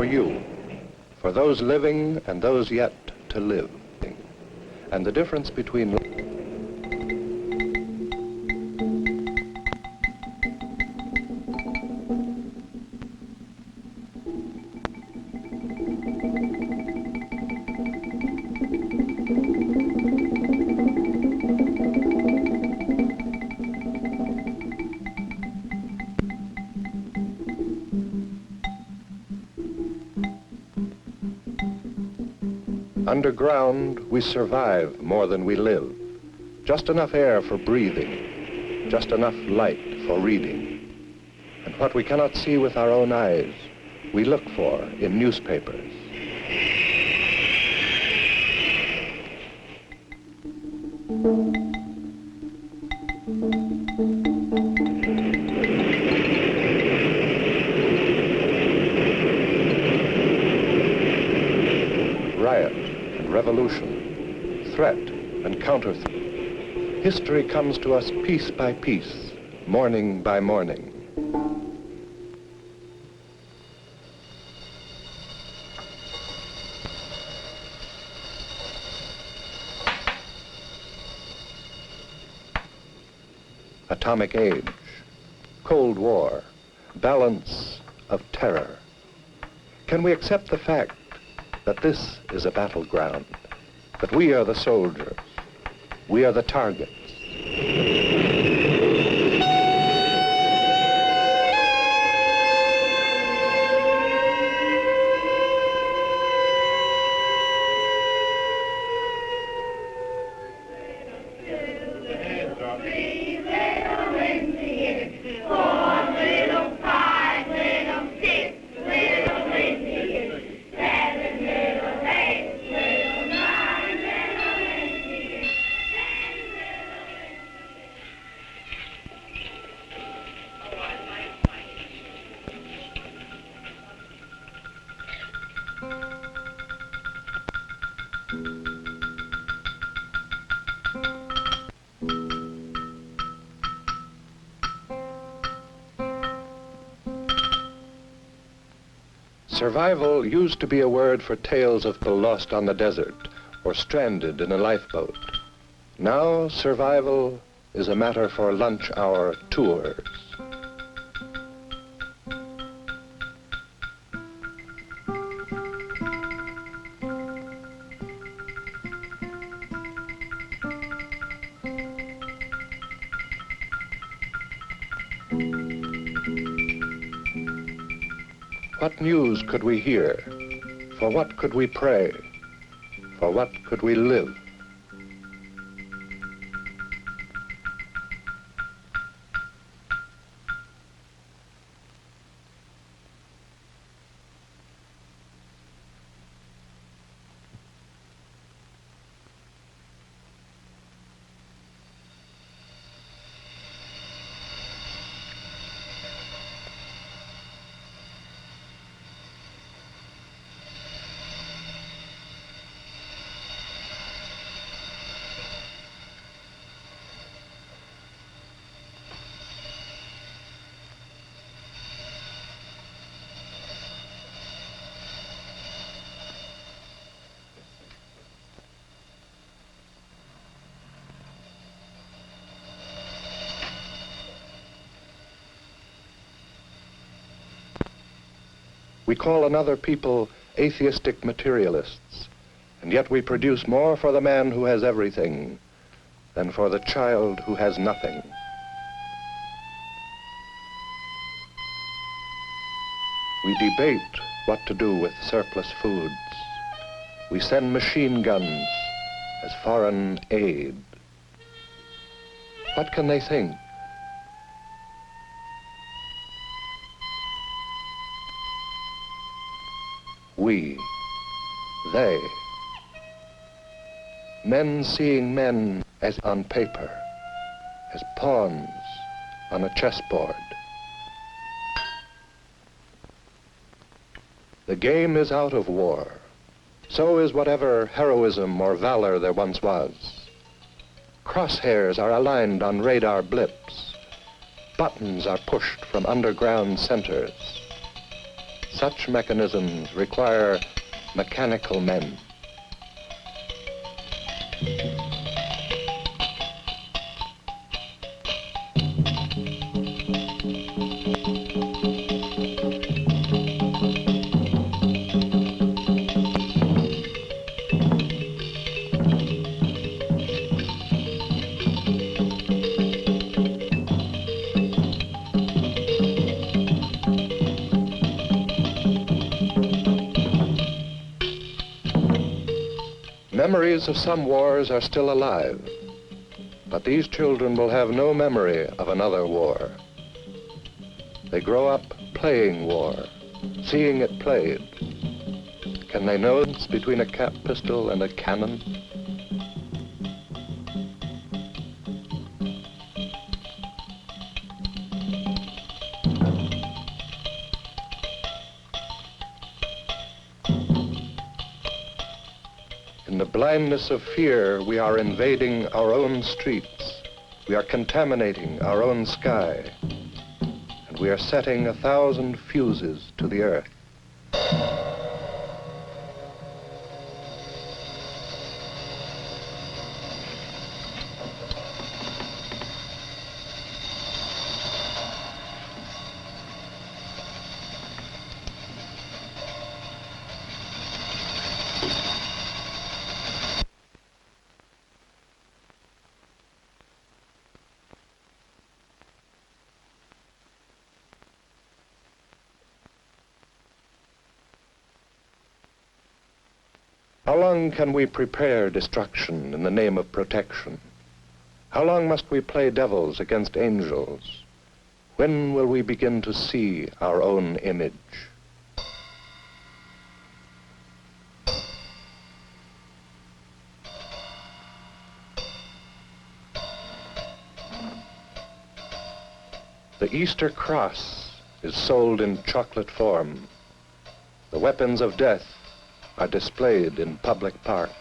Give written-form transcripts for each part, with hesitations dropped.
you, for those living and those yet to live. And the difference between underground, we survive more than we live. Just enough air for breathing, just enough light for reading. And what we cannot see with our own eyes, we look for in newspapers. Riot and revolution, threat and counter-threat. History comes to us piece by piece, morning by morning. Atomic age, Cold War, balance of terror. Can we accept the fact that this is a battleground, that we are the soldiers, we are the targets? Survival used to be a word for tales of people lost on the desert or stranded in a lifeboat. Now survival is a matter for lunch hour tours. What news could we hear? For what could we pray? For what could we live? We call another people atheistic materialists, and yet we produce more for the man who has everything than for the child who has nothing. We debate what to do with surplus foods. We send machine guns as foreign aid. What can they think? We, they, men seeing men as on paper, as pawns on a chessboard. The game is out of war. So is whatever heroism or valor there once was. Crosshairs are aligned on radar blips. Buttons are pushed from underground centers. Such mechanisms require mechanical men. Memories of some wars are still alive, but these children will have no memory of another war. They grow up playing war, seeing it played. Can they know the difference between a cap pistol and a cannon? In the blindness of fear, we are invading our own streets. We are contaminating our own sky. And we are setting 1,000 fuses to the earth. How long can we prepare destruction in the name of protection? How long must we play devils against angels? When will we begin to see our own image? The Easter cross is sold in chocolate form. The weapons of death are displayed in public parks.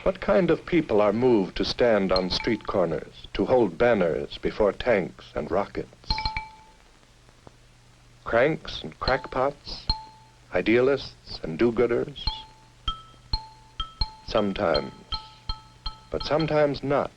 What kind of people are moved to stand on street corners, to hold banners before tanks and rockets? Cranks and crackpots, idealists and do-gooders? Sometimes, but sometimes not.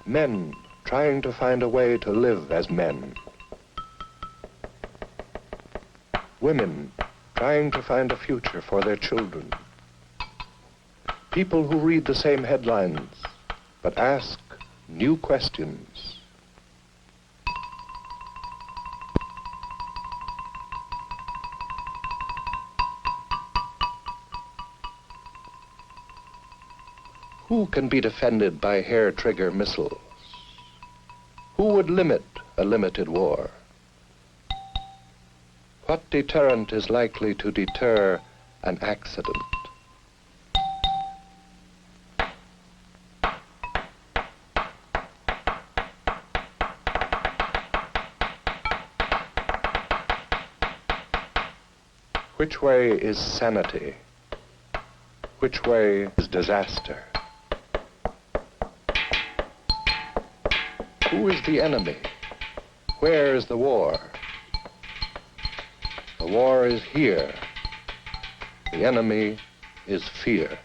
Men trying to find a way to live as men. Women trying to find a future for their children. People who read the same headlines, but ask new questions. Who can be defended by hair-trigger missiles? Who would limit a limited war? What deterrent is likely to deter an accident? Which way is sanity? Which way is disaster? Who is the enemy? Where is the war? The war is here. The enemy is fear.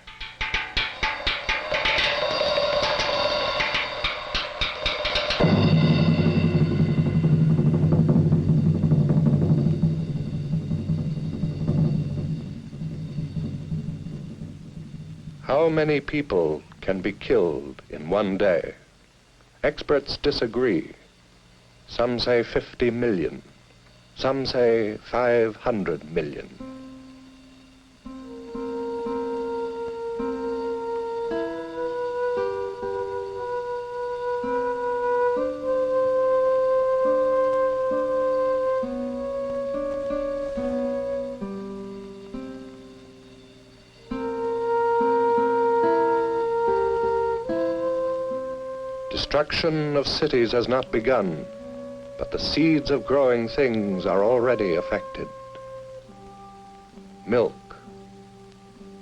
How many people can be killed in one day? Experts disagree. Some say 50 million. Some say 500 million. Destruction of cities has not begun, but the seeds of growing things are already affected. Milk,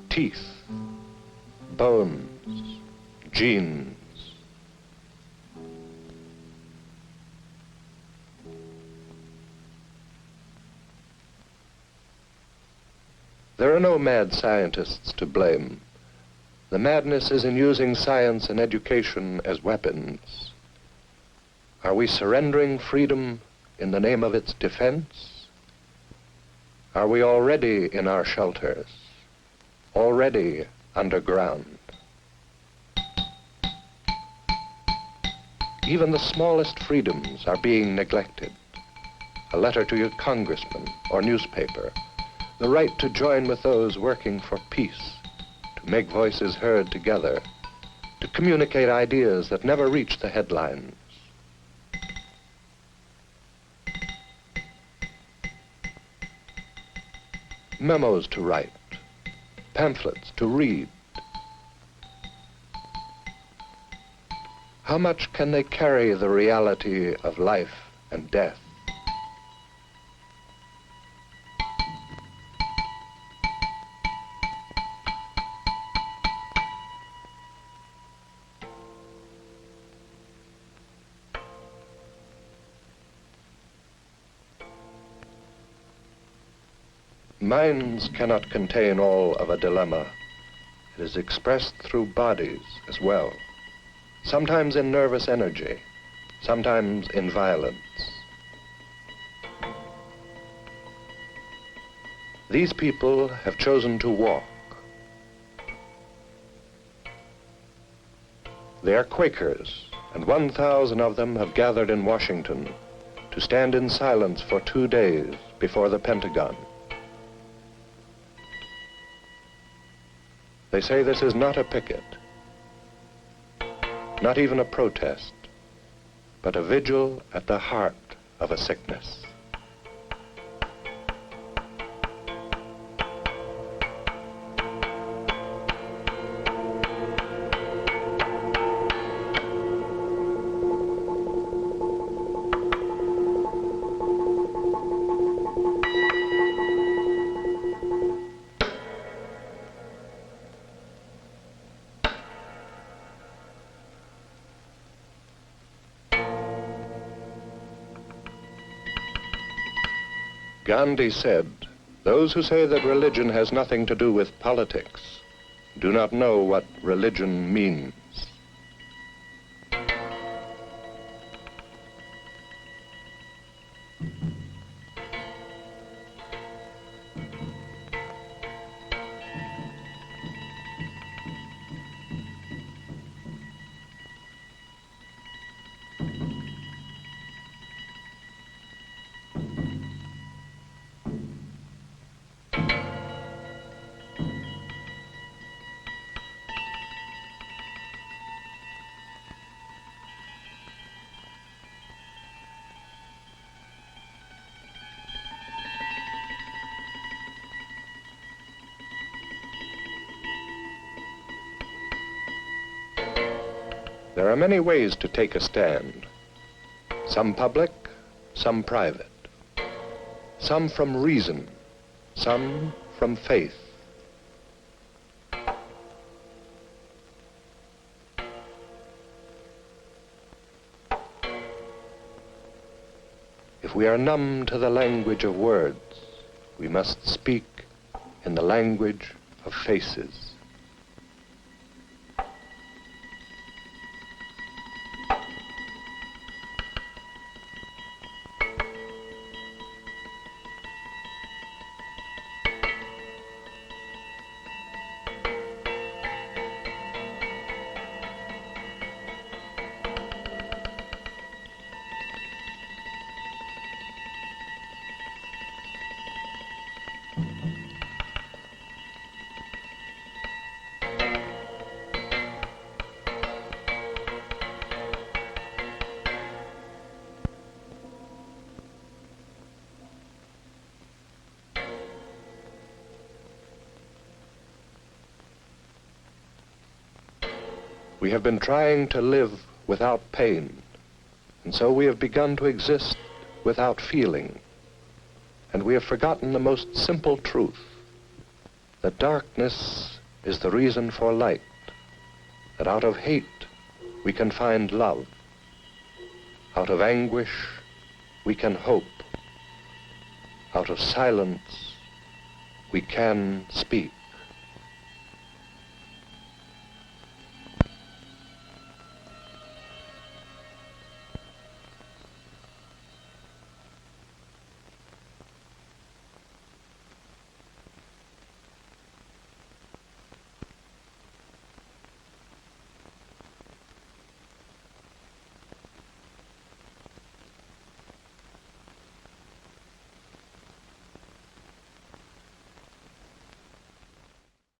teeth, bones, genes. There are no mad scientists to blame. The madness is in using science and education as weapons. Are we surrendering freedom in the name of its defense? Are we already in our shelters, already underground? Even the smallest freedoms are being neglected. A letter to your congressman or newspaper, the right to join with those working for peace, to make voices heard together, to communicate ideas that never reach the headlines. Memos to write, pamphlets to read. How much can they carry the reality of life and death? Minds cannot contain all of a dilemma. It is expressed through bodies as well, sometimes in nervous energy, sometimes in violence. These people have chosen to walk. They are Quakers, and 1,000 of them have gathered in Washington to stand in silence for 2 days before the Pentagon. They say this is not a picket, not even a protest, but a vigil at the heart of a sickness. Gandhi said, "Those who say that religion has nothing to do with politics do not know what religion means." There are many ways to take a stand. Some public, some private. Some from reason, some from faith. If we are numb to the language of words, we must speak in the language of faces. We have been trying to live without pain, and so we have begun to exist without feeling. And we have forgotten the most simple truth, that darkness is the reason for light, that out of hate we can find love, out of anguish we can hope, out of silence we can speak.